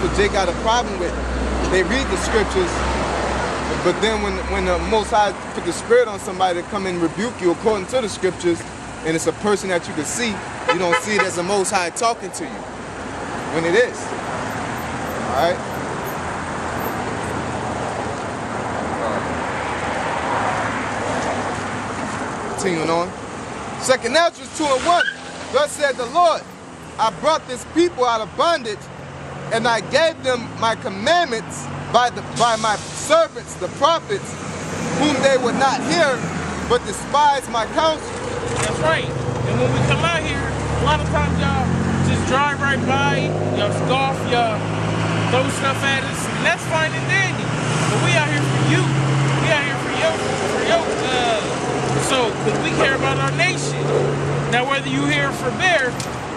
what Jay got a problem with. They read the scriptures, but then when the Most High put the Spirit on somebody to come and rebuke you according to the scriptures, and it's a person that you can see, you don't see it as the Most High talking to you, when it is. All right? Continuing on. 2 Ezra 2:1. Thus said the Lord, I brought this people out of bondage, and I gave them my commandments by my servants, the prophets, whom they would not hear, but despise my counsel. That's right. And when we come out here, a lot of times y'all just drive right by, y'all scoff, y'all throw stuff at us, and that's fine and dandy. But we out here for you. We out here for you. So, because we care about our nation. Now, whether you here for bear,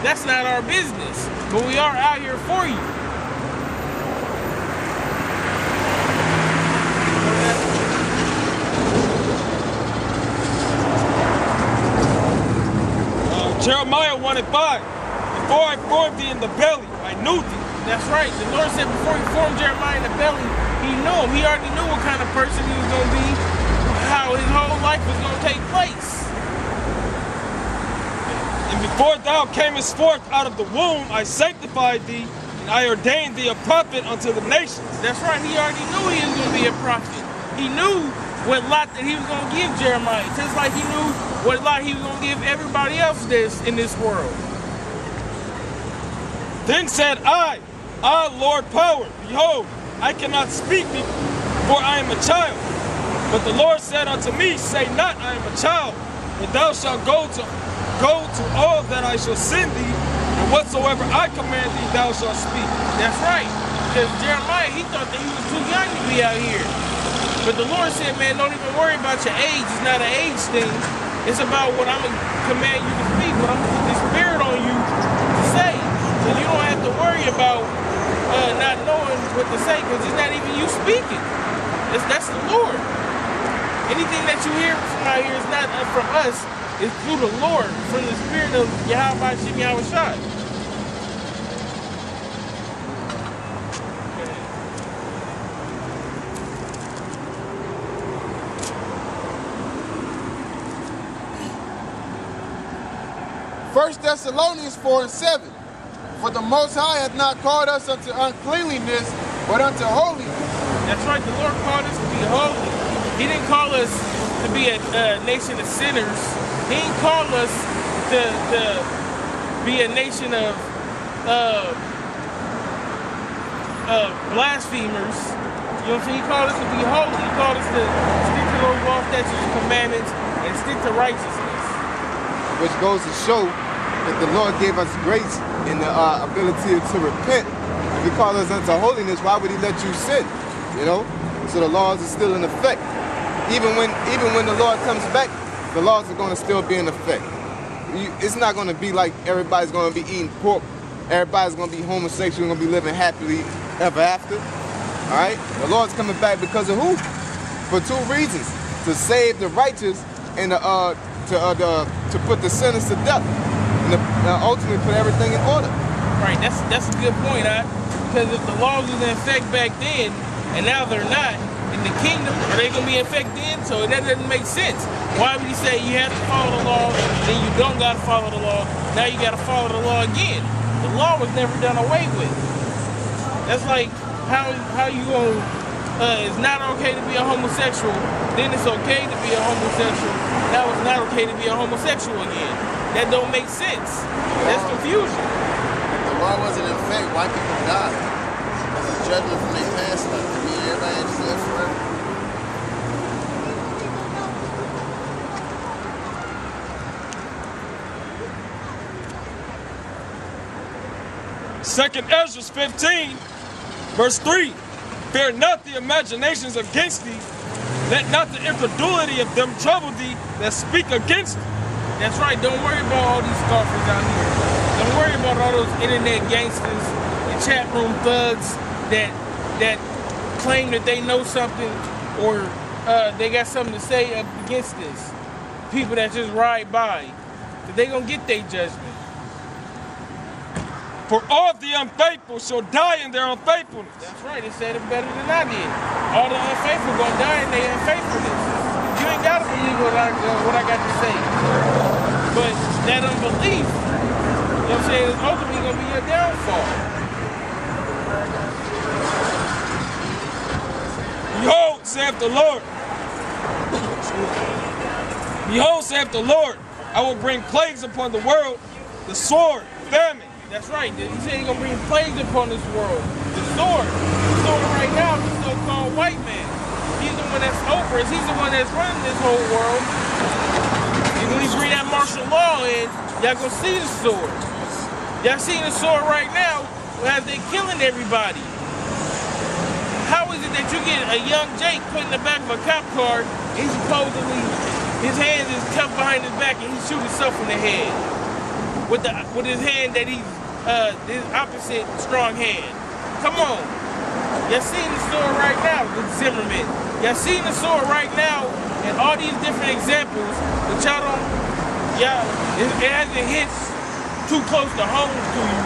that's not our business. But we are out here for you. Jeremiah 1:5. Before I formed thee in the belly, I knew thee. That's right. The Lord said before he formed Jeremiah in the belly, he knew him. He already knew what kind of person he was going to be, how his whole life was going to take place. And before thou camest forth out of the womb, I sanctified thee, and I ordained thee a prophet unto the nations. That's right. He already knew he was going to be a prophet. He knew what lot that he was going to give Jeremiah, just like he knew what lot he was going to give everybody else this in this world. Then said I, Lord power, behold, I cannot speak thee, for I am a child. But the Lord said unto me, say not, I am a child, but thou shalt go to all that I shall send thee, and whatsoever I command thee, thou shalt speak. That's right, because Jeremiah, he thought that he was too young to be out here. But the Lord said, man, don't even worry about your age. It's not an age thing. It's about what I'm going to command you to speak, what I'm going to put the Spirit on you to say. So you don't have to worry about not knowing what to say, because it's not even you speaking. That's the Lord. Anything that you hear from out here is not from us. It's through the Lord, from the Spirit of Yahweh Shem Yahweh Shai. First Thessalonians 4:7. For the Most High hath not called us unto uncleanliness, but unto holiness. That's right, the Lord called us to be holy. He didn't call us to be a nation of sinners. He didn't call us to be a nation of blasphemers. You know what I'm saying? He called us to be holy. He called us to stick to those law, statutes, and commandments, and stick to righteousness. Which goes to show that the Lord gave us grace and the ability to repent. If he called us unto holiness, why would he let you sin? You know? So the laws are still in effect. Even when the Lord comes back, the laws are going to still be in effect. It's not going to be like everybody's going to be eating pork. Everybody's going to be homosexual, going to be living happily ever after. All right? The Lord's coming back because of who? For two reasons. To save the righteous and to put the sinners to death. And ultimately put everything in order. Right, that's a good point, because if the laws was in effect back then, and now they're not, in the kingdom, are they going to be in effect then? So that doesn't make sense. Why would he say you have to follow the law, then you don't got to follow the law, now you got to follow the law again? The law was never done away with. That's like how you going to, it's not okay to be a homosexual, then it's okay to be a homosexual, now it's not okay to be a homosexual again. That don't make sense. That's confusion. If the law wasn't in effect, white people died. As a judgment from their past life. I mean, everybody just live forever. Second Ezra 15, verse 3. Fear not the imaginations against thee. Let not the incredulity of them trouble thee that speak against thee. That's right, don't worry about all these scoffers out here. Don't worry about all those internet gangsters and chat room thugs that claim that they know something or they got something to say up against this. People that just ride by. But they gonna get their judgment. For all the unfaithful shall die in their unfaithfulness. That's right. It said it better than I did. All the unfaithful gonna die in their unfaithfulness. You ain't gotta believe what I got to say. But that unbelief, you know what I'm saying, is ultimately gonna be your downfall. Behold, saith the Lord. Behold, saith the Lord, I will bring plagues upon the world, the sword, famine. That's right. He said he's gonna bring plagues upon this world. The sword. The sword right now is the so-called white man. He's the one that's over us. He's the one that's running this whole world. And when he bring that martial law in, y'all gonna see the sword. Y'all seeing the sword right now as they killing everybody. How is it that you get a young Jake put in the back of a cop car and supposedly his hands is cuffed behind his back and he shoot himself in the head with his hand that he's his opposite strong hand? Come on. Y'all seeing the sword right now with Zimmerman. Y'all seeing the sword right now and all these different examples, but y'all don't, it hasn't hit too close to home to you,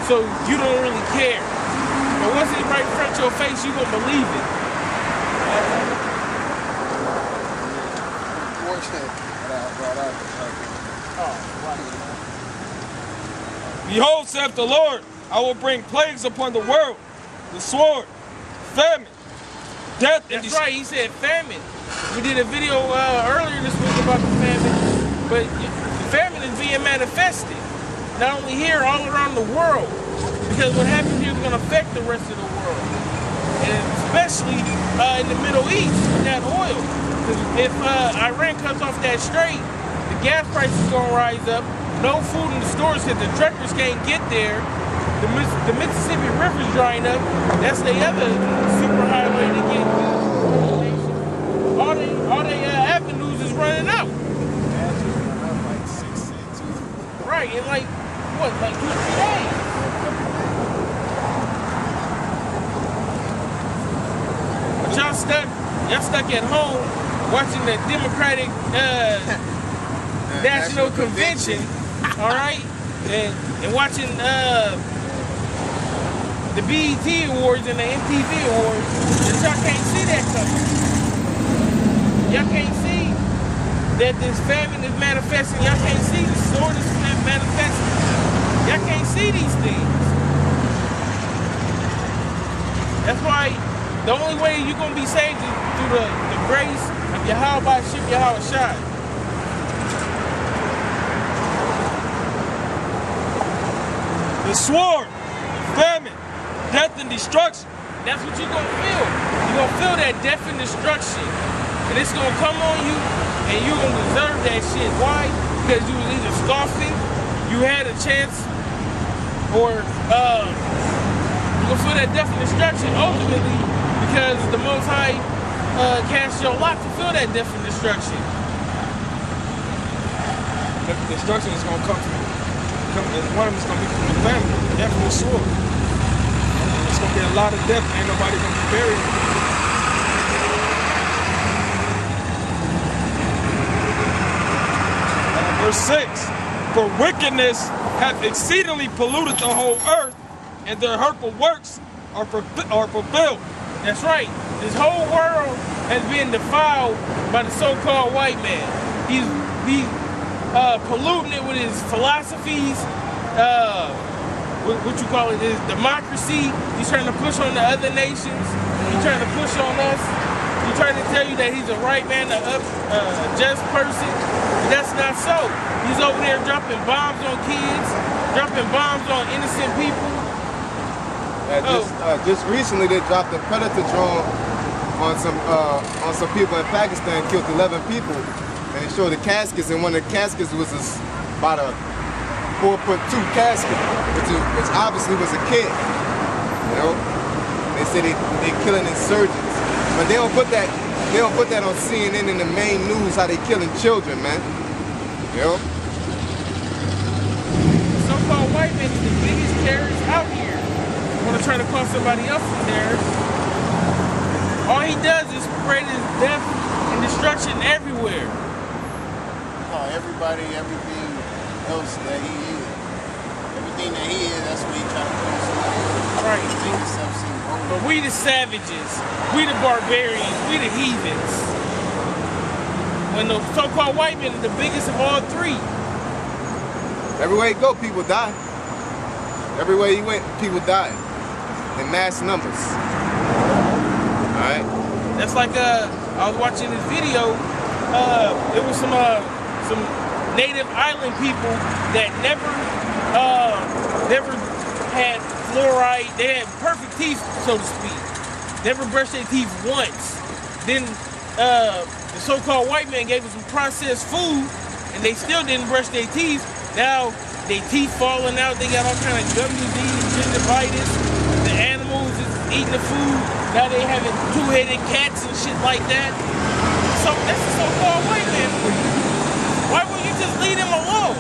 so you don't really care. But once it's right in front of your face, you gonna believe it. Behold, saith the Lord, I will bring plagues upon the world, the sword, famine, death, and That's right, he said famine. We did a video earlier this week about the famine, but the famine is being manifested. Not only here, all around the world. Because what happens here is going to affect the rest of the world. And especially in the Middle East with that oil. Because if Iran cuts off that strait, the gas price is going to rise up. No food in the stores because the truckers can't get there. The Mississippi River's drying up. That's the other super highway to get all the avenues is running out. Like 6 cents. Right, in like, what, like 2 or 3 days? But y'all stuck at home watching the Democratic National Convention, all right? And watching the BET Awards and the MTV Awards, and y'all can't see that coming. Y'all can't see that this famine is manifesting. Y'all can't see the sword is manifesting. Y'all can't see these things. That's why the only way you're going to be saved is through the grace of Yahweh Shib Yahweh Shai. the sword, famine, death and destruction. That's what you're going to feel. You're going to feel that death and destruction. And it's going to come on you, and you're going to deserve that shit. Why? Because you was either scoffing, you had a chance, or you're going to feel that death and destruction ultimately because the Most High cast your lot to feel that death and destruction. The destruction is going to come from, one of them is going to be from the family, death and the sword. And it's going to be a lot of death, ain't nobody going to be buried. Verse 6, for wickedness hath exceedingly polluted the whole earth, and their hurtful works are fulfilled. That's right. This whole world has been defiled by the so-called white man. He's polluting it with his philosophies, what you call it, his democracy. He's trying to push on the other nations. He's trying to push on us. He's trying to tell you that he's a right man, a just person. But that's not so. He's over there dropping bombs on kids, dropping bombs on innocent people. Just recently, they dropped a Predator drone on some people in Pakistan, killed 11 people, and they showed the caskets, and one of the caskets was about a 4'2" casket, which obviously was a kid. You know, they said they killing insurgents, but they don't put that on CNN in the main news how they killing children, man. You know, so-called white man is the biggest terrorist out here. Want to try to call somebody else a terrorist. All he does is spread his death and destruction everywhere. Call everybody, everything else that he is. everything that he is, that's what he trying to do. Somebody Right. make himself seem holy. But we the savages, we the barbarians, we the heathens. When the so-called white man is the biggest of all three. Everywhere he go, people die. Everywhere he went, people died in mass numbers. All right. That's like I was watching this video. It was some native island people that never had fluoride. They had perfect teeth, so to speak. Never brushed their teeth once. Then the so-called white man gave them some processed food, and they still didn't brush their teeth. Now their teeth falling out. They got all kind of gum disease, gingivitis. The animals is eating the food. Now they having two-headed cats and shit like that. So that's the so-called white man for you. Why wouldn't you just leave them alone?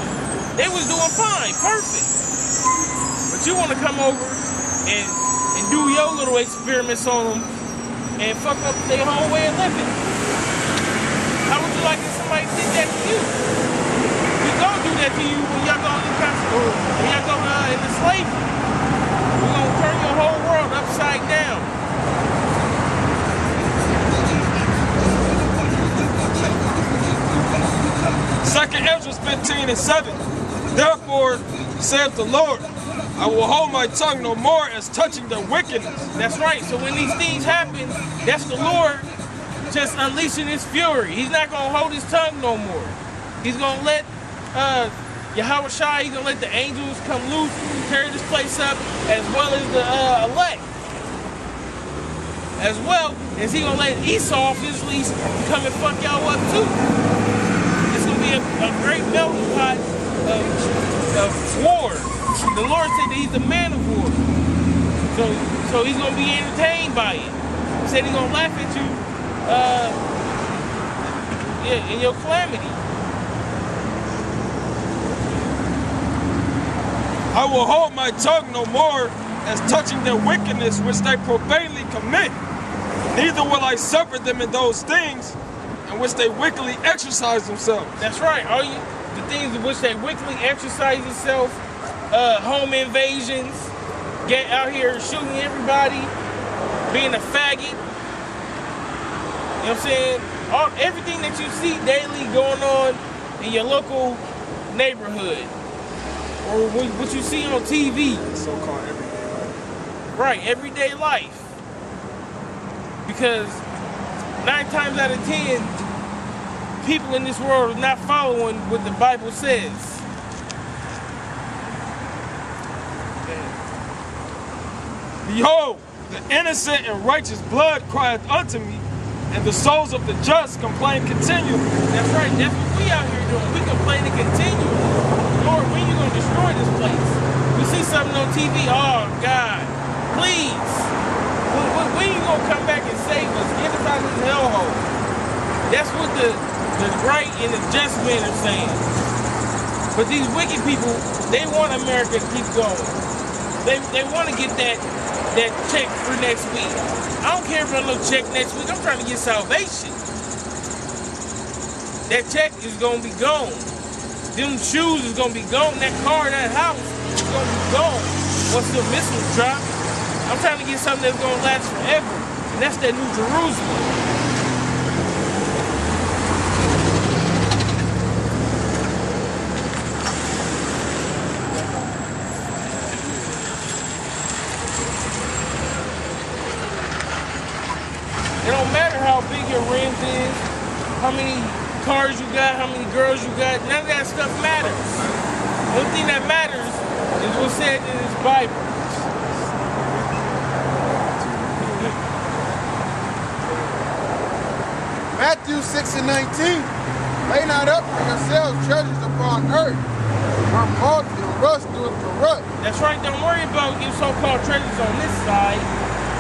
They was doing fine, perfect. But you want to come over and do your little experiments on them and fuck up their whole way of living. How would you like if somebody did that to you? We gonna do that to you when y'all go into slavery. We're gonna turn your whole world upside down. Second Ezra 15:7. Therefore, saith the Lord, I will hold my tongue no more as touching the wickedness. That's right. So when these things happen, that's the Lord just unleashing his fury. He's not gonna hold his tongue no more. He's gonna let Yahweh Shai, he's gonna let the angels come loose, tear this place up, as well as the elect. As well as he gonna let Esau off his leash come and fuck y'all up too. It's gonna be a great melting pot of war. The Lord said that he's a man of war. So he's gonna be entertained by it. He said he's gonna laugh at you in your calamity. I will hold my tongue no more as touching their wickedness which they profanely commit. Neither will I suffer them in those things in which they wickedly exercise themselves. That's right. The things in which they wickedly exercise themselves, home invasions, get out here shooting everybody, being a faggot. You know what I'm saying? Everything that you see daily going on in your local neighborhood, or what you see on TV. So-called everyday life. Right, everyday life. Because 9 times out of 10, people in this world are not following what the Bible says. Behold, the innocent and righteous blood crieth unto me, and the souls of the just complain continually. That's right, that's what we out here doing. We complaining continually. Lord, when you gonna destroy this place? We see something on TV, oh God, please. When you gonna come back and save us? Get us out of this hellhole. That's what the right and the just men are saying. But these wicked people, they want America to keep going. They want to get that check for next week. I don't care if I no check next week. I'm trying to get salvation. That check is gonna be gone. Them shoes is gonna be gone. That car, that house is gonna be gone once the missiles drop. I'm trying to get something that's gonna last forever, and that's that New Jerusalem. It don't matter how big your rims is, how many cars you got, how many girls you got, none of that stuff matters. The only thing that matters is what's said in this Bible. Matthew 6:19. Lay not up for yourselves treasures upon earth, where moth and rust doeth corrupt. That's right, don't worry about your so-called treasures on this side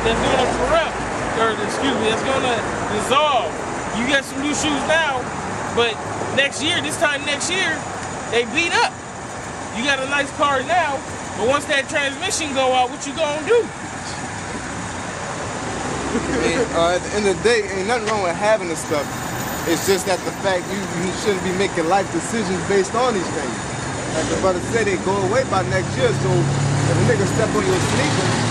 that's gonna corrupt, or excuse me, that's gonna dissolve. You got some new shoes now, but this time next year, they beat up. You got a nice car now, but once that transmission go out, what you gonna do? At the end of the day, ain't nothing wrong with having this stuff. It's just that the fact you shouldn't be making life decisions based on these things. Like the brother said, they go away by next year. So if a nigga step on your sneakers,